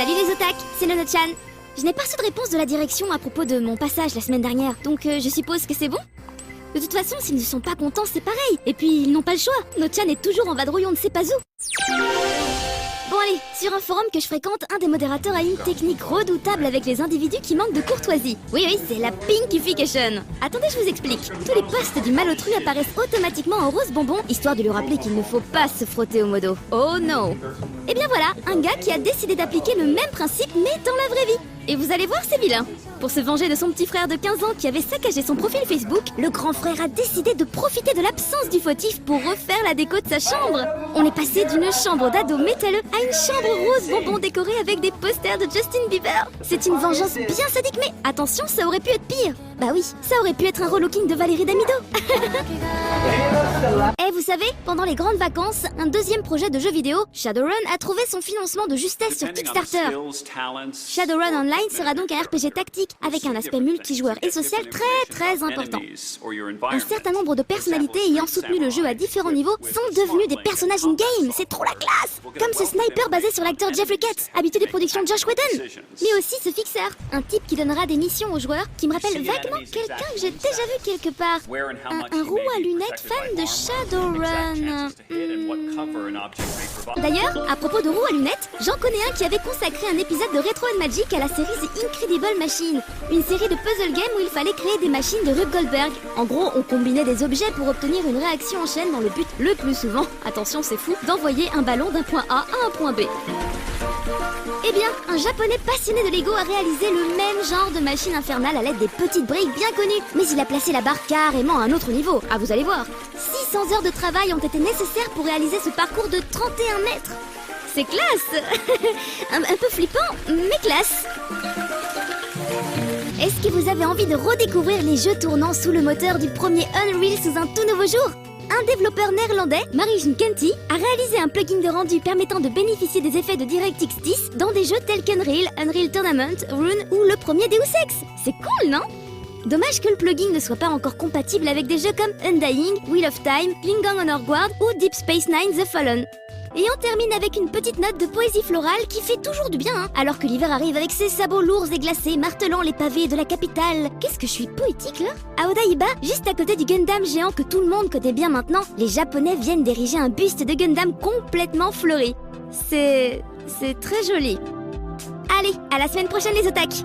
Salut les otaks, c'est Nono-chan. Je n'ai pas reçu de réponse de la direction à propos de mon passage la semaine dernière, donc je suppose que c'est bon. De toute façon, s'ils ne sont pas contents, c'est pareil. Et puis, ils n'ont pas le choix. Nono-chan est toujours en vadrouille on ne sait pas où. Bon allez, sur un forum que je fréquente, un des modérateurs a une technique redoutable avec les individus qui manquent de courtoisie. Oui, c'est la pinkification. Attendez, je vous explique. Tous les posts du malotru apparaissent automatiquement en rose bonbon, histoire de lui rappeler qu'il ne faut pas se frotter au modo. Oh no. Et bien voilà, un gars qui a décidé d'appliquer le même principe mais dans la vraie vie. Et vous allez voir, c'est vilain. Pour se venger de son petit frère de 15 ans qui avait saccagé son profil Facebook, le grand frère a décidé de profiter de l'absence du fautif pour refaire la déco de sa chambre. On est passé d'une chambre d'ado métalleux à une chambre rose bonbon décorée avec des posters de Justin Bieber. C'est une vengeance bien sadique, mais attention, ça aurait pu être pire. Bah oui, ça aurait pu être un relooking de Valérie Damido. Et vous savez, pendant les grandes vacances, un deuxième projet de jeu vidéo, Shadowrun, a trouvé son financement de justesse sur Kickstarter. Shadowrun Online sera donc un RPG tactique avec un aspect multijoueur et social très important. Un certain nombre de personnalités ayant soutenu le jeu à différents niveaux sont devenus des personnages in-game, c'est trop la classe! Comme ce sniper basé sur l'acteur Jeffrey Katz, habitué des productions de Josh Whedon. Mais aussi ce fixeur, un type qui donnera des missions aux joueurs qui me rappelle vaguement quelqu'un que j'ai déjà vu quelque part. Un roux à lunettes fan de Shadowrun. D'ailleurs, à propos de roux à lunettes, j'en connais un qui avait consacré un épisode de Retro and Magic à la série The Incredible Machine, une série de puzzle games où il fallait créer des machines de Rube Goldberg. En gros, on combinait des objets pour obtenir une réaction en chaîne dans le but, le plus souvent, attention c'est fou, d'envoyer un ballon d'un point A à un point B. Eh bien, un japonais passionné de Lego a réalisé le même genre de machine infernale à l'aide des petites briques bien connues. Mais il a placé la barre carrément à un autre niveau. Ah, vous allez voir. 600 heures de travail ont été nécessaires pour réaliser ce parcours de 31 mètres. C'est classe. un peu flippant, mais classe. Est-ce que vous avez envie de redécouvrir les jeux tournant sous le moteur du premier Unreal sous un tout nouveau jour ? Un développeur néerlandais, Marijin Kenty, a réalisé un plugin de rendu permettant de bénéficier des effets de DirectX 10 dans des jeux tels qu'Unreal, Unreal Tournament, Rune ou le premier Deus Ex. C'est cool, non ? Dommage que le plugin ne soit pas encore compatible avec des jeux comme Undying, Wheel of Time, Klingon Honor Guard ou Deep Space Nine The Fallen. Et on termine avec une petite note de poésie florale qui fait toujours du bien, hein, alors que l'hiver arrive avec ses sabots lourds et glacés martelant les pavés de la capitale. Qu'est-ce que je suis poétique là ? À Odaiba, juste à côté du Gundam géant que tout le monde connaît bien maintenant, les Japonais viennent d'ériger un buste de Gundam complètement fleuri. C'est très joli. Allez, à la semaine prochaine les otaks!